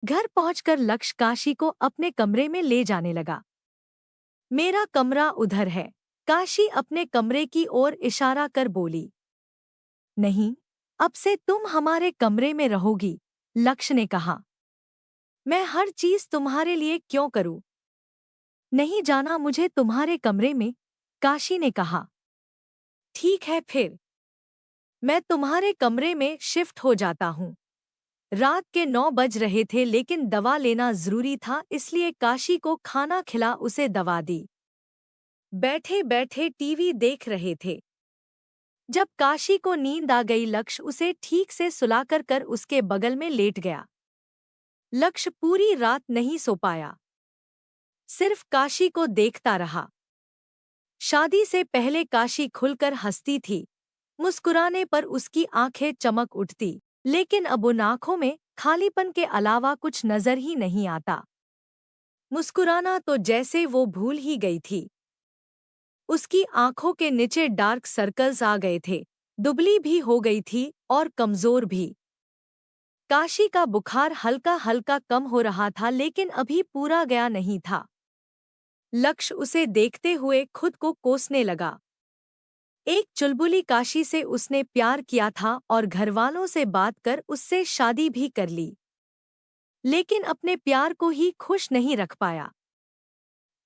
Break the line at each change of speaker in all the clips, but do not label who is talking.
घर पहुंचकर लक्ष्य काशी को अपने कमरे में ले जाने लगा। मेरा कमरा उधर है, काशी अपने कमरे की ओर इशारा कर बोली। नहीं, अब से तुम हमारे कमरे में रहोगी, लक्ष्य ने कहा। मैं हर चीज तुम्हारे लिए क्यों करूं? नहीं जाना मुझे तुम्हारे कमरे में, काशी ने कहा। ठीक है फिर, मैं तुम्हारे कमरे में शिफ्ट हो जाता हूँ। रात के 9 बज रहे थे लेकिन दवा लेना जरूरी था, इसलिए काशी को खाना खिला उसे दवा दी। बैठे बैठे टीवी देख रहे थे। जब काशी को नींद आ गई, लक्ष्य उसे ठीक से सुलाकर कर उसके बगल में लेट गया। लक्ष्य पूरी रात नहीं सो पाया, सिर्फ काशी को देखता रहा। शादी से पहले काशी खुलकर हंसती थी, मुस्कुराने पर उसकी आंखें चमक उठती, लेकिन अब उन आंखों में खालीपन के अलावा कुछ नजर ही नहीं आता। मुस्कुराना तो जैसे वो भूल ही गई थी। उसकी आंखों के नीचे डार्क सर्कल्स आ गए थे, दुबली भी हो गई थी और कमजोर भी। काशी का बुखार हल्का हल्का कम हो रहा था लेकिन अभी पूरा गया नहीं था। लक्ष्य उसे देखते हुए खुद को कोसने लगा। एक चुलबुली काशी से उसने प्यार किया था और घरवालों से बात कर उससे शादी भी कर ली, लेकिन अपने प्यार को ही खुश नहीं रख पाया।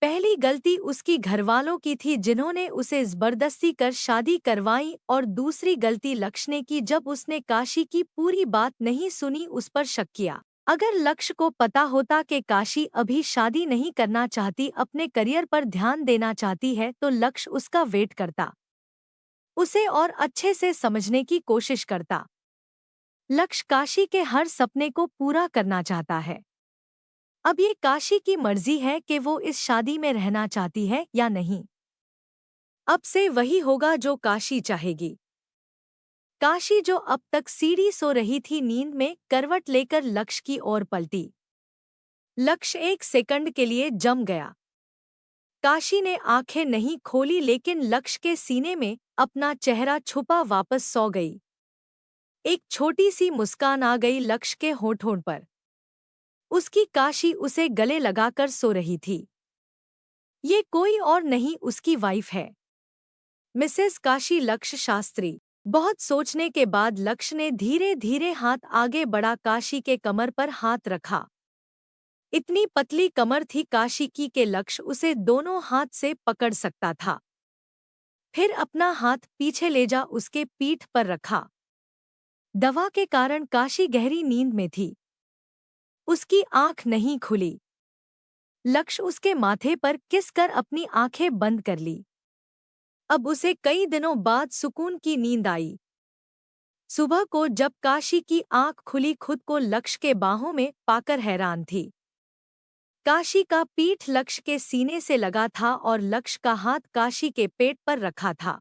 पहली गलती उसकी घरवालों की थी जिन्होंने उसे जबरदस्ती कर शादी करवाई, और दूसरी गलती लक्ष्य ने की जब उसने काशी की पूरी बात नहीं सुनी, उस पर शक किया। अगर लक्ष्य को पता होता कि काशी अभी शादी नहीं करना चाहती, अपने करियर पर ध्यान देना चाहती है, तो लक्ष्य उसका वेट करता, उसे और अच्छे से समझने की कोशिश करता। लक्ष्य काशी के हर सपने को पूरा करना चाहता है। अब ये काशी की मर्जी है कि वो इस शादी में रहना चाहती है या नहीं। अब से वही होगा जो काशी चाहेगी। काशी, जो अब तक सीढ़ी सो रही थी, नींद में करवट लेकर लक्ष्य की ओर पलटी। लक्ष्य एक सेकंड के लिए जम गया। काशी ने आंखें नहीं खोली लेकिन लक्ष्य के सीने में अपना चेहरा छुपा वापस सो गई। एक छोटी सी मुस्कान आ गई लक्ष्य के होठों पर। उसकी काशी उसे गले लगाकर सो रही थी। ये कोई और नहीं, उसकी वाइफ है, मिसेस काशी लक्ष्य शास्त्री। बहुत सोचने के बाद लक्ष्य ने धीरे धीरे हाथ आगे बढ़ा, काशी के कमर पर हाथ रखा। इतनी पतली कमर थी काशी की कि लक्ष्य उसे दोनों हाथ से पकड़ सकता था। फिर अपना हाथ पीछे ले जा उसके पीठ पर रखा। दवा के कारण काशी गहरी नींद में थी, उसकी आंख नहीं खुली। लक्ष्य उसके माथे पर किस कर अपनी आंखें बंद कर ली। अब उसे कई दिनों बाद सुकून की नींद आई। सुबह को जब काशी की आंख खुली, खुद को लक्ष्य के बाहों में पाकर हैरान थी। काशी का पीठ लक्ष्य के सीने से लगा था और लक्ष्य का हाथ काशी के पेट पर रखा था।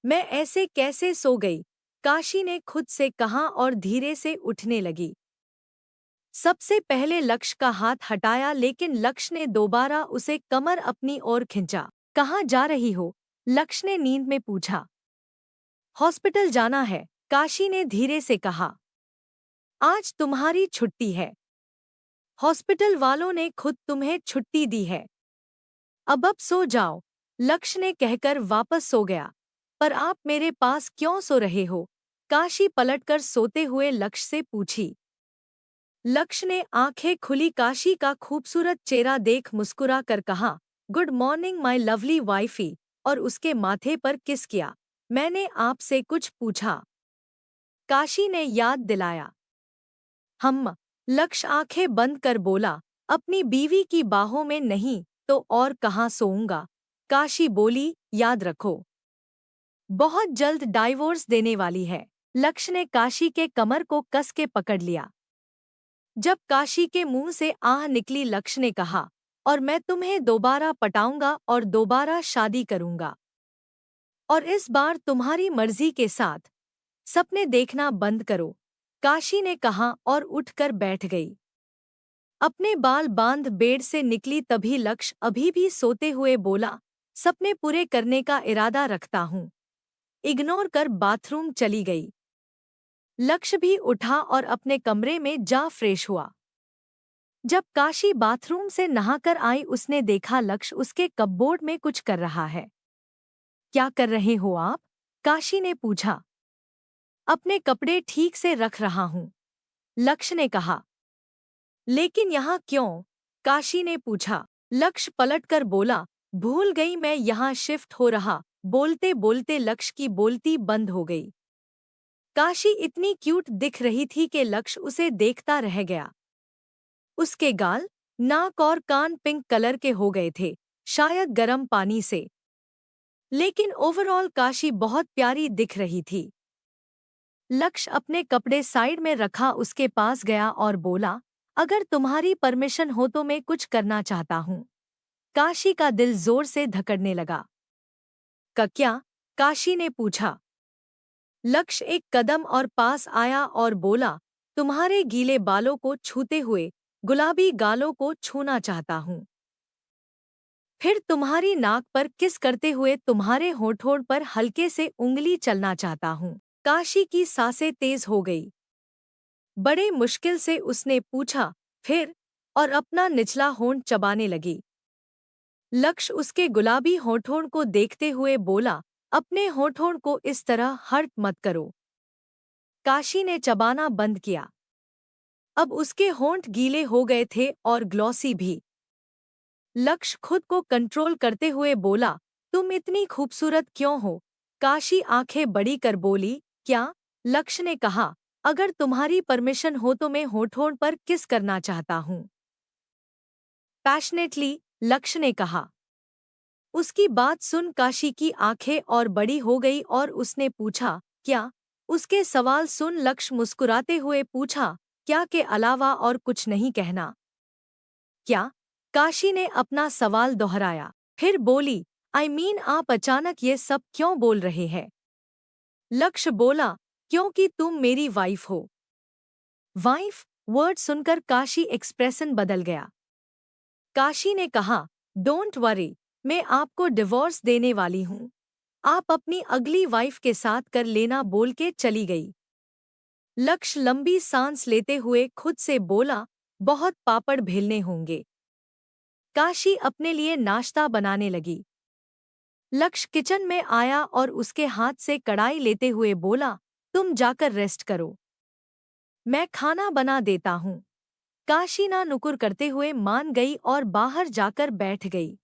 मैं ऐसे कैसे सो गई, काशी ने खुद से कहा और धीरे से उठने लगी। सबसे पहले लक्ष्य का हाथ हटाया लेकिन लक्ष्य ने दोबारा उसे कमर अपनी ओर खींचा। कहाँ जा रही हो, लक्ष्य ने नींद में पूछा। हॉस्पिटल जाना है, काशी ने धीरे से कहा। आज तुम्हारी छुट्टी है, हॉस्पिटल वालों ने खुद तुम्हें छुट्टी दी है। अब सो जाओ, लक्ष्य ने कहकर वापस सो गया। पर आप मेरे पास क्यों सो रहे हो, काशी पलटकर सोते हुए लक्ष्य से पूछी। लक्ष्य ने आंखें खुली काशी का खूबसूरत चेहरा देख मुस्कुरा कर कहा, good morning my lovely wifey, और उसके माथे पर किस किया। मैंने आपसे कुछ पूछा, काशी ने याद दिलाया। हम, लक्ष्य आंखें बंद कर बोला, अपनी बीवी की बाहों में नहीं तो और कहाँ सोऊंगा। काशी बोली, याद रखो, बहुत जल्द डाइवोर्स देने वाली है। लक्ष्य ने काशी के कमर को कस के पकड़ लिया। जब काशी के मुंह से आह निकली, लक्ष्य ने कहा, और मैं तुम्हें दोबारा पटाऊंगा और दोबारा शादी करूंगा, और इस बार तुम्हारी मर्जी के साथ। सपने देखना बंद करो, काशी ने कहा और उठकर बैठ गई। अपने बाल बांध बेड से निकली तभी लक्ष्य अभी भी सोते हुए बोला, सपने पूरे करने का इरादा रखता हूँ। इग्नोर कर बाथरूम चली गई। लक्ष्य भी उठा और अपने कमरे में जा फ्रेश हुआ। जब काशी बाथरूम से नहाकर आई उसने देखा लक्ष्य उसके कपबोर्ड में कुछ कर रहा है। क्या कर रहे हो आप? काशी ने पूछा। अपने कपड़े ठीक से रख रहा हूं, लक्ष्य ने कहा। लेकिन यहाँ क्यों? काशी ने पूछा। लक्ष्य पलटकर बोला, भूल गई मैं यहाँ शिफ्ट हो रहा। बोलते बोलते लक्ष्य की बोलती बंद हो गई। काशी इतनी क्यूट दिख रही थी कि लक्ष्य उसे देखता रह गया। उसके गाल, नाक और कान पिंक कलर के हो गए थे, शायद गर्म पानी से। लेकिन ओवरऑल काशी बहुत प्यारी दिख रही थी। लक्ष्य अपने कपड़े साइड में रखा उसके पास गया और बोला, अगर तुम्हारी परमिशन हो तो मैं कुछ करना चाहता हूँ। काशी का दिल जोर से धड़कने लगा। क्या? काशी ने पूछा। लक्ष्य एक कदम और पास आया और बोला, तुम्हारे गीले बालों को छूते हुए गुलाबी गालों को छूना चाहता हूँ। फिर तुम्हारी नाक पर किस करते हुए तुम्हारे होठों पर हल्के से उंगली चलना चाहता हूँ। काशी की सांसें तेज हो गई। बड़े मुश्किल से उसने पूछा, फिर? और अपना निचला होंठ चबाने लगी। लक्ष्य उसके गुलाबी होठों को देखते हुए बोला, अपने होठों को इस तरह हर्ट मत करो। काशी ने चबाना बंद किया। अब उसके होंठ गीले हो गए थे और ग्लॉसी भी। लक्ष्य खुद को कंट्रोल करते हुए बोला, तुम इतनी खूबसूरत क्यों हो? काशी आंखें बड़ी कर बोली, क्या? लक्ष्य ने कहा, अगर तुम्हारी परमिशन हो तो मैं होठों पर किस करना चाहता हूँ। पैशनेटली, लक्ष्य ने कहा। उसकी बात सुन काशी की आंखें और बड़ी हो गई और उसने पूछा, क्या? उसके सवाल सुन लक्ष्य मुस्कुराते हुए पूछा, क्या के अलावा और कुछ नहीं कहना? क्या? काशी ने अपना सवाल दोहराया। फिर बोली, आप अचानक ये सब क्यों बोल रहे हैं? लक्ष्य बोला, क्योंकि तुम मेरी वाइफ हो। वाइफ? वर्ड सुनकर काशी एक्सप्रेशन बदल गया। काशी ने कहा, डोंट वरी, मैं आपको डिवोर्स देने वाली हूँ। आप अपनी अगली वाइफ के साथ कर लेना बोल के चली गई। लक्ष्य लंबी सांस लेते हुए खुद से बोला, बहुत पापड़ बेलने होंगे। काशी अपने लिए नाश्ता बनाने लगी। लक्ष्य किचन में आया और उसके हाथ से कढ़ाई लेते हुए बोला, तुम जाकर रेस्ट करो, मैं खाना बना देता हूँ। काशी ना नुकुर करते हुए मान गई और बाहर जाकर बैठ गई।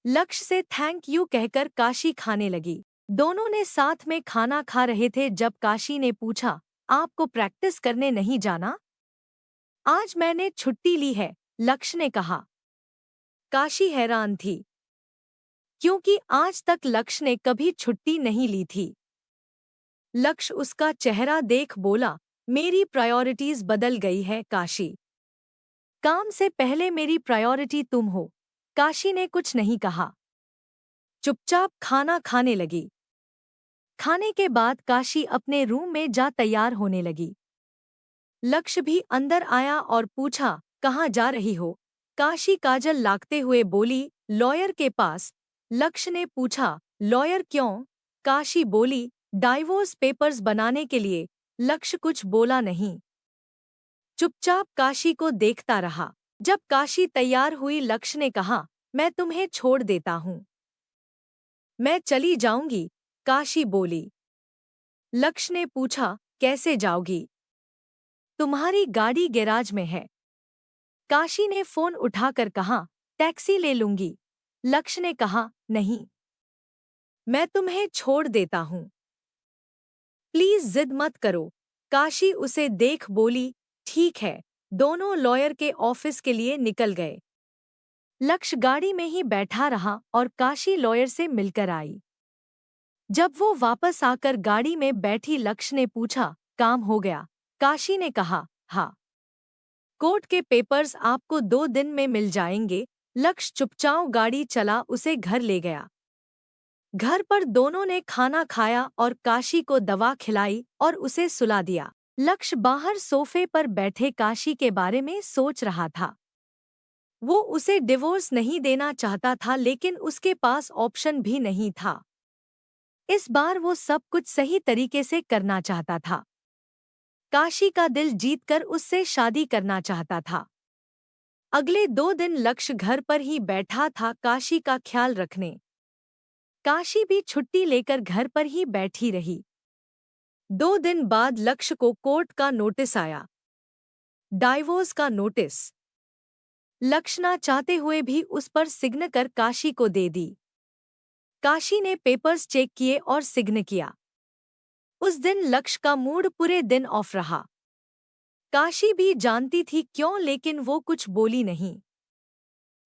लक्ष्य से थैंक यू कहकर काशी खाने लगी। दोनों ने साथ में खाना खा रहे थे जब काशी ने पूछा, आपको प्रैक्टिस करने नहीं जाना? आज मैंने छुट्टी ली है, लक्ष्य ने कहा। काशी हैरान थी, क्योंकि आज तक लक्ष्य ने कभी छुट्टी नहीं ली थी। लक्ष्य उसका चेहरा देख बोला, मेरी प्रायोरिटीज बदल गई है काशी। काम से पहले मेरी प्रायोरिटी तुम हो। काशी ने कुछ नहीं कहा, चुपचाप खाना खाने लगी। खाने के बाद काशी अपने रूम में जा तैयार होने लगी। लक्ष्य भी अंदर आया और पूछा, कहाँ जा रही हो? काशी काजल लागते हुए बोली, लॉयर के पास। लक्ष्य ने पूछा, लॉयर क्यों? काशी बोली, डाइवोर्स पेपर्स बनाने के लिए। लक्ष्य कुछ बोला नहीं, चुपचाप काशी को देखता रहा। जब काशी तैयार हुई लक्ष्य ने कहा, मैं तुम्हें छोड़ देता हूँ। मैं चली जाऊंगी, काशी बोली। लक्ष्य ने पूछा, कैसे जाओगी? तुम्हारी गाड़ी गैराज में है। काशी ने फोन उठाकर कहा, टैक्सी ले लूंगी। लक्ष्य ने कहा, नहीं, मैं तुम्हें छोड़ देता हूँ, प्लीज जिद मत करो। काशी उसे देख बोली, ठीक है। दोनों लॉयर के ऑफिस के लिए निकल गए। लक्ष्य गाड़ी में ही बैठा रहा और काशी लॉयर से मिलकर आई। जब वो वापस आकर गाड़ी में बैठी लक्ष्य ने पूछा, काम हो गया? काशी ने कहा, हाँ। कोर्ट के पेपर्स आपको 2 दिन में मिल जाएंगे। लक्ष्य चुपचाप गाड़ी चला उसे घर ले गया। घर पर दोनों ने खाना खाया और काशी को दवा खिलाई और उसे सुला दिया। लक्ष्य बाहर सोफे पर बैठे काशी के बारे में सोच रहा था। वो उसे डिवोर्स नहीं देना चाहता था लेकिन उसके पास ऑप्शन भी नहीं था। इस बार वो सब कुछ सही तरीके से करना चाहता था। काशी का दिल जीतकर उससे शादी करना चाहता था। अगले 2 दिन लक्ष्य घर पर ही बैठा था काशी का ख्याल रखने। काशी भी छुट्टी लेकर घर पर ही बैठी रही। 2 दिन बाद लक्ष्य को कोर्ट का नोटिस आया। डाइवोर्स का नोटिस। लक्ष्य ना चाहते हुए भी उस पर सिग्न कर काशी को दे दी। काशी ने पेपर्स चेक किए और सिग्न किया। उस दिन लक्ष्य का मूड पूरे दिन ऑफ रहा। काशी भी जानती थी क्यों, लेकिन वो कुछ बोली नहीं।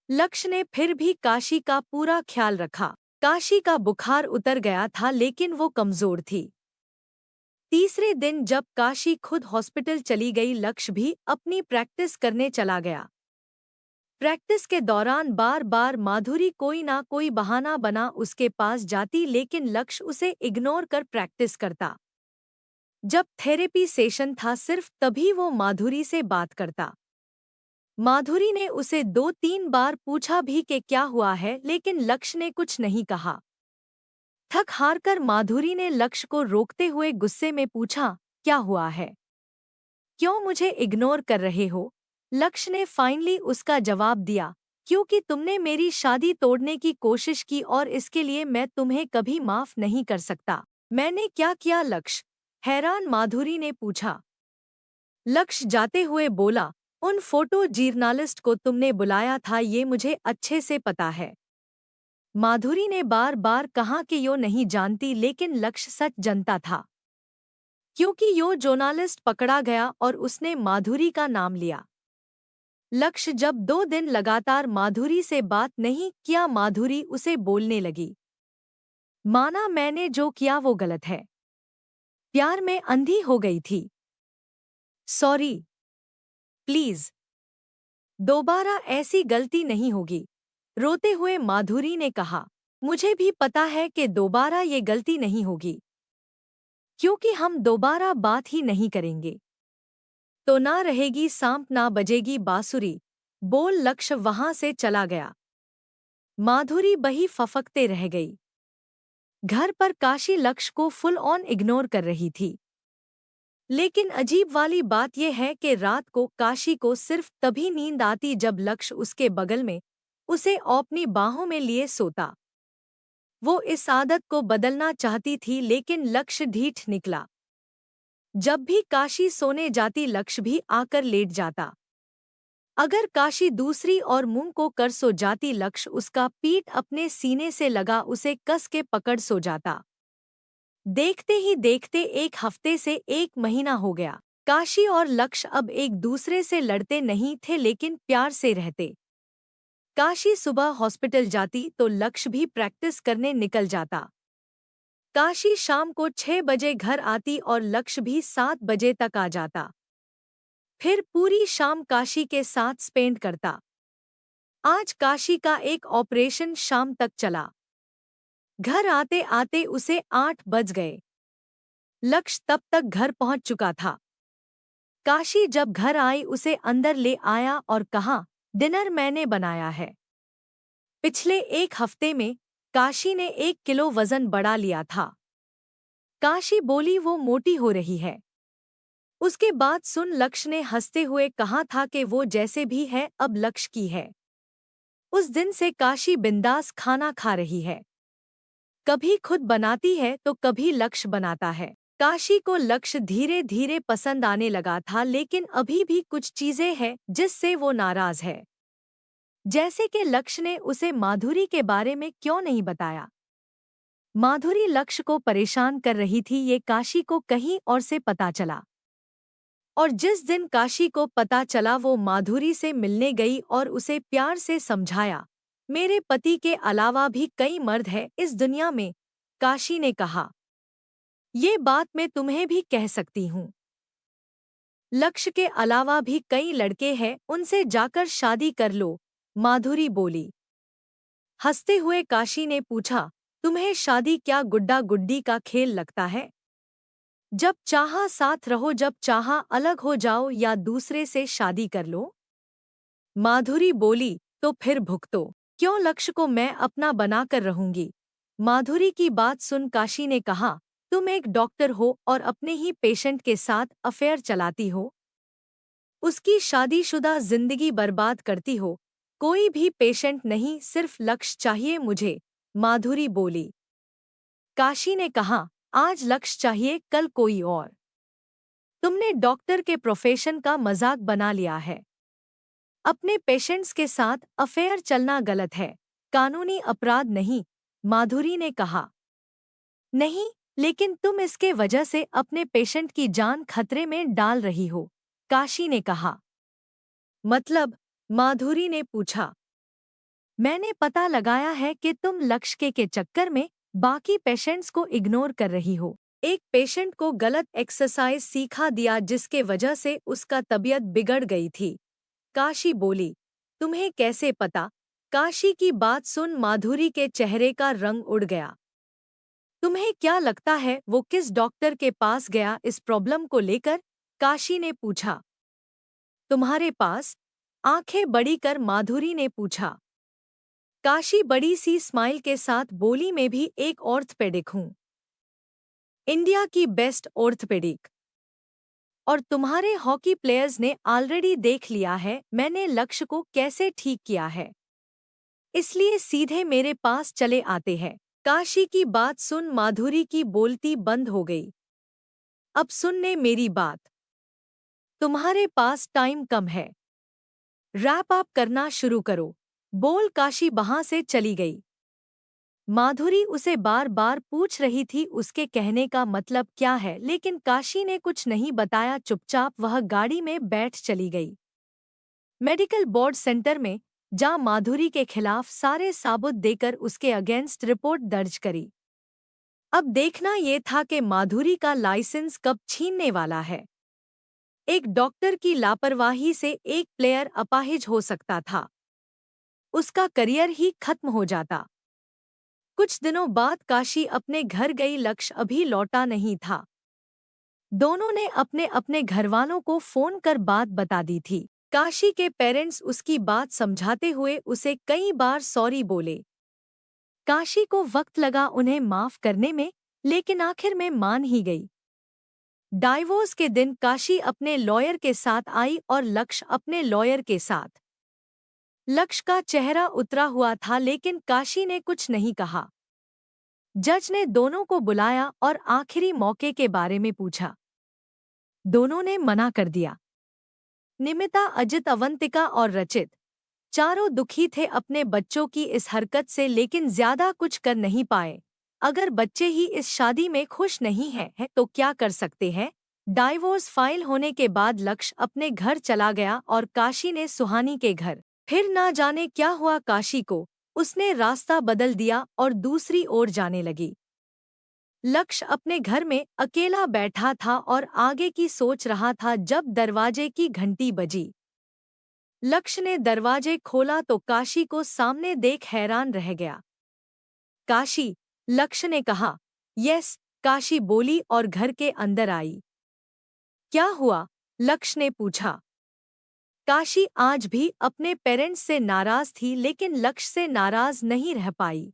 लक्ष्य ने फिर भी काशी का पूरा ख्याल रखा। काशी का बुखार उतर गया था, लेकिन वो कमजोर थी। तीसरे दिन जब काशी खुद हॉस्पिटल चली गई, लक्ष्य भी अपनी प्रैक्टिस करने चला गया। प्रैक्टिस के दौरान बार बार माधुरी कोई ना कोई बहाना बना उसके पास जाती, लेकिन लक्ष्य उसे इग्नोर कर प्रैक्टिस करता। जब थेरेपी सेशन था, सिर्फ तभी वो माधुरी से बात करता। माधुरी ने उसे 2-3 बार पूछा भी कि क्या हुआ है, लेकिन लक्ष्य ने कुछ नहीं कहा। थक हारकर माधुरी ने लक्ष्य को रोकते हुए गुस्से में पूछा, क्या हुआ है? क्यों मुझे इग्नोर कर रहे हो? लक्ष्य ने फाइनली उसका जवाब दिया, क्योंकि तुमने मेरी शादी तोड़ने की कोशिश की और इसके लिए मैं तुम्हें कभी माफ नहीं कर सकता। मैंने क्या किया? लक्ष्य हैरान माधुरी ने पूछा। लक्ष्य जाते हुए बोला, उन फोटो जर्नलिस्ट को तुमने बुलाया था, ये मुझे अच्छे से पता है। माधुरी ने बार बार कहा कि यो नहीं जानती, लेकिन लक्ष्य सच जानता था, क्योंकि यो जर्नलिस्ट पकड़ा गया और उसने माधुरी का नाम लिया। लक्ष्य जब 2 दिन लगातार माधुरी से बात नहीं किया, माधुरी उसे बोलने लगी, माना मैंने जो किया वो गलत है। प्यार में अंधी हो गई थी। सॉरी, प्लीज, दोबारा ऐसी गलती नहीं होगी। रोते हुए माधुरी ने कहा, मुझे भी पता है कि दोबारा ये गलती नहीं होगी, क्योंकि हम दोबारा बात ही नहीं करेंगे। तो ना रहेगी सांप ना बजेगी बांसुरी, बोल लक्ष्य वहां से चला गया। माधुरी बही फफकते रह गई। घर पर काशी लक्ष्य को फुल ऑन इग्नोर कर रही थी। लेकिन अजीब वाली बात यह है कि रात को काशी को सिर्फ तभी नींद आती जब लक्ष्य उसके बगल में उसे अपनी बाहों में लिए सोता। वो इस आदत को बदलना चाहती थी, लेकिन लक्ष्य ढीठ निकला। जब भी काशी सोने जाती, लक्ष्य भी आकर लेट जाता। अगर काशी दूसरी और मुंह को कर सो जाती, लक्ष्य उसका पीठ अपने सीने से लगा उसे कस के पकड़ सो जाता। देखते ही देखते 1 हफ्ते से 1 महीना हो गया। काशी और लक्ष्य अब एक दूसरे से लड़ते नहीं थे, लेकिन प्यार से रहते। काशी सुबह हॉस्पिटल जाती तो लक्ष्य भी प्रैक्टिस करने निकल जाता। काशी शाम को 6 बजे घर आती और लक्ष्य भी 7 बजे तक आ जाता। फिर पूरी शाम काशी के साथ स्पेंड करता। आज काशी का एक ऑपरेशन शाम तक चला। घर आते आते उसे 8 बज गए। लक्ष्य तब तक घर पहुंच चुका था। काशी जब घर आई, उसे अंदर ले आया और कहा, डिनर मैंने बनाया है। पिछले 1 हफ्ते में काशी ने 1 किलो वजन बढ़ा लिया था। काशी बोली, वो मोटी हो रही है। उसके बाद सुन लक्ष्य ने हंसते हुए कहा था कि वो जैसे भी है अब लक्ष्य की है। उस दिन से काशी बिंदास खाना खा रही है। कभी खुद बनाती है तो कभी लक्ष्य बनाता है। काशी को लक्ष्य धीरे धीरे पसंद आने लगा था, लेकिन अभी भी कुछ चीजें हैं जिससे वो नाराज है। जैसे कि लक्ष्य ने उसे माधुरी के बारे में क्यों नहीं बताया। माधुरी लक्ष्य को परेशान कर रही थी, ये काशी को कहीं और से पता चला। और जिस दिन काशी को पता चला, वो माधुरी से मिलने गई और उसे प्यार से समझाया, मेरे पति के अलावा भी कई मर्द हैं इस दुनिया में। काशी ने कहा, ये बात मैं तुम्हें भी कह सकती हूँ। लक्ष्य के अलावा भी कई लड़के हैं, उनसे जाकर शादी कर लो, माधुरी बोली। हंसते हुए काशी ने पूछा, तुम्हें शादी क्या गुड्डा गुड्डी का खेल लगता है? जब चाहा साथ रहो, जब चाहा अलग हो जाओ या दूसरे से शादी कर लो। माधुरी बोली, तो फिर भुगतो। क्यों? लक्ष्य को मैं अपना बनाकर रहूंगी। माधुरी की बात सुन काशी ने कहा, तुम एक डॉक्टर हो और अपने ही पेशेंट के साथ अफेयर चलाती हो। उसकी शादीशुदा जिंदगी बर्बाद करती हो। कोई भी पेशेंट नहीं, सिर्फ लक्ष्य चाहिए मुझे, माधुरी बोली। काशी ने कहा, आज लक्ष्य चाहिए, कल कोई और। तुमने डॉक्टर के प्रोफेशन का मजाक बना लिया है। अपने पेशेंट्स के साथ अफेयर चलना गलत है, कानूनी अपराध नहीं, माधुरी ने कहा। नहीं, लेकिन तुम इसके वजह से अपने पेशेंट की जान खतरे में डाल रही हो, काशी ने कहा। मतलब? माधुरी ने पूछा। मैंने पता लगाया है कि तुम लक्ष्य के चक्कर में बाकी पेशेंट्स को इग्नोर कर रही हो। एक पेशेंट को गलत एक्सरसाइज सिखा दिया जिसके वजह से उसका तबीयत बिगड़ गई थी, काशी बोली। तुम्हें कैसे पता? काशी की बात सुन माधुरी के चेहरे का रंग उड़ गया। तुम्हें क्या लगता है वो किस डॉक्टर के पास गया इस प्रॉब्लम को लेकर? काशी ने पूछा। तुम्हारे पास? आंखें बड़ी कर माधुरी ने पूछा। काशी बड़ी सी स्माइल के साथ बोली, मैं भी एक ऑर्थोपेडिक हूँ, इंडिया की बेस्ट ऑर्थोपेडिक। और तुम्हारे हॉकी प्लेयर्स ने ऑलरेडी देख लिया है मैंने लक्ष्य को कैसे ठीक किया है, इसलिए सीधे मेरे पास चले आते हैं। काशी की बात सुन माधुरी की बोलती बंद हो गई। अब सुनने मेरी बात, तुम्हारे पास टाइम कम है, रैप अप करना शुरू करो, बोल काशी वहां से चली गई। माधुरी उसे बार बार पूछ रही थी उसके कहने का मतलब क्या है, लेकिन काशी ने कुछ नहीं बताया। चुपचाप वह गाड़ी में बैठ चली गई। मेडिकल बोर्ड सेंटर में जा माधुरी के खिलाफ सारे साबुत देकर उसके अगेंस्ट रिपोर्ट दर्ज करी। अब देखना ये था कि माधुरी का लाइसेंस कब छीनने वाला है। एक डॉक्टर की लापरवाही से एक प्लेयर अपाहिज हो सकता था, उसका करियर ही खत्म हो जाता। कुछ दिनों बाद काशी अपने घर गई, लक्ष्य अभी लौटा नहीं था। दोनों ने अपने अपने घरवालों को फोन कर बात बता दी थी। काशी के पेरेंट्स उसकी बात समझाते हुए उसे कई बार सॉरी बोले। काशी को वक्त लगा उन्हें माफ करने में, लेकिन आखिर में मान ही गई। डाइवोर्स के दिन काशी अपने लॉयर के साथ आई और लक्ष्य अपने लॉयर के साथ। लक्ष्य का चेहरा उतरा हुआ था, लेकिन काशी ने कुछ नहीं कहा। जज ने दोनों को बुलाया और आखिरी मौके के बारे में पूछा। दोनों ने मना कर दिया। निमिता, अजित, अवंतिका और रचित चारों दुखी थे अपने बच्चों की इस हरकत से, लेकिन ज्यादा कुछ कर नहीं पाए। अगर बच्चे ही इस शादी में खुश नहीं हैं तो क्या कर सकते हैं। डाइवोर्स फाइल होने के बाद लक्ष्य अपने घर चला गया और काशी ने सुहानी के घर। फिर ना जाने क्या हुआ काशी को, उसने रास्ता बदल दिया और दूसरी ओर जाने लगी। लक्ष्य अपने घर में अकेला बैठा था और आगे की सोच रहा था जब दरवाजे की घंटी बजी। लक्ष्य ने दरवाजे खोला तो काशी को सामने देख हैरान रह गया। काशी, लक्ष्य ने कहा। यस, काशी बोली और घर के अंदर आई। क्या हुआ? लक्ष्य ने पूछा। काशी आज भी अपने पेरेंट्स से नाराज थी, लेकिन लक्ष्य से नाराज नहीं रह पाई।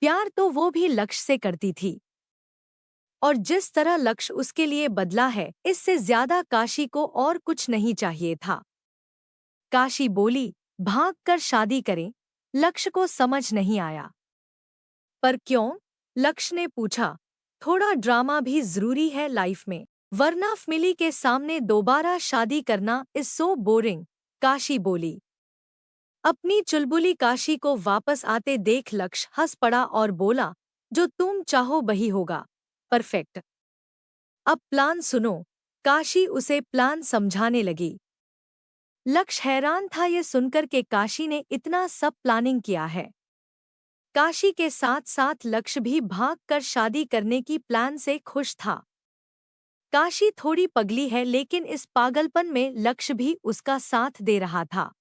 प्यार तो वो भी लक्ष्य से करती थी, और जिस तरह लक्ष्य उसके लिए बदला है, इससे ज्यादा काशी को और कुछ नहीं चाहिए था। काशी बोली, भाग कर शादी करें? लक्ष्य को समझ नहीं आया। पर क्यों? लक्ष्य ने पूछा। थोड़ा ड्रामा भी जरूरी है लाइफ में, वरना फैमिली के सामने दोबारा शादी करना इज सो बोरिंग, काशी बोली। अपनी चुलबुली काशी को वापस आते देख लक्ष्य हंस पड़ा और बोला, जो तुम चाहो वही होगा। परफेक्ट। अब प्लान सुनो। काशी उसे प्लान समझाने लगी। लक्ष्य हैरान था ये सुनकर के काशी ने इतना सब प्लानिंग किया है। काशी के साथ साथ लक्ष्य भी भाग कर शादी करने की प्लान से खुश था। काशी थोड़ी पगली है, लेकिन इस पागलपन में लक्ष्य भी उसका साथ दे रहा था।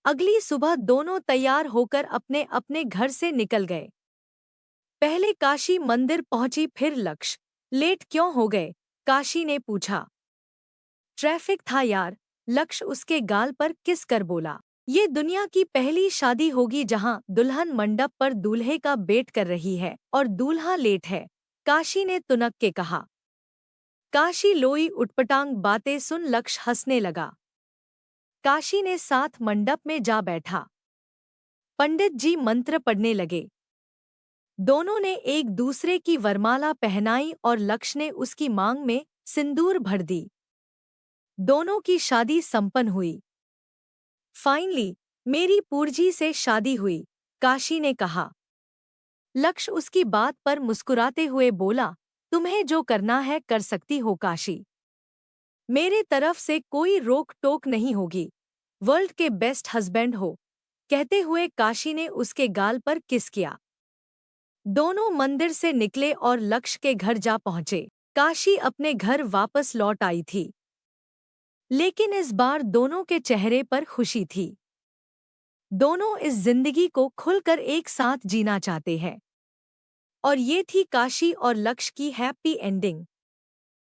अगली सुबह दोनों तैयार होकर अपने अपने घर से निकल गए। पहले काशी मंदिर पहुंची, फिर लक्ष्य। लेट क्यों हो गए? काशी ने पूछा। ट्रैफिक था यार, लक्ष्य उसके गाल पर किस कर बोला। ये दुनिया की पहली शादी होगी जहां दुल्हन मंडप पर दूल्हे का वेट कर रही है और दूल्हा लेट है, काशी ने तुनक के कहा। काशी लोई उटपटांग बातें सुन लक्ष्य हंसने लगा। काशी ने साथ मंडप में जा बैठा। पंडित जी मंत्र पढ़ने लगे। दोनों ने एक दूसरे की वरमाला पहनाई और लक्ष्य ने उसकी मांग में सिंदूर भर दी। दोनों की शादी संपन्न हुई। फाइनली मेरी पूर्जी से शादी हुई, काशी ने कहा। लक्ष्य उसकी बात पर मुस्कुराते हुए बोला, तुम्हें जो करना है कर सकती हो काशी। मेरे तरफ से कोई रोक टोक नहीं होगी। वर्ल्ड के बेस्ट हस्बैंड हो, कहते हुए काशी ने उसके गाल पर किस किया। दोनों मंदिर से निकले और लक्ष्य के घर जा पहुंचे। काशी अपने घर वापस लौट आई थी, लेकिन इस बार दोनों के चेहरे पर खुशी थी। दोनों इस जिंदगी को खुलकर एक साथ जीना चाहते हैं। और ये थी काशी और लक्ष्य की हैप्पी एंडिंग।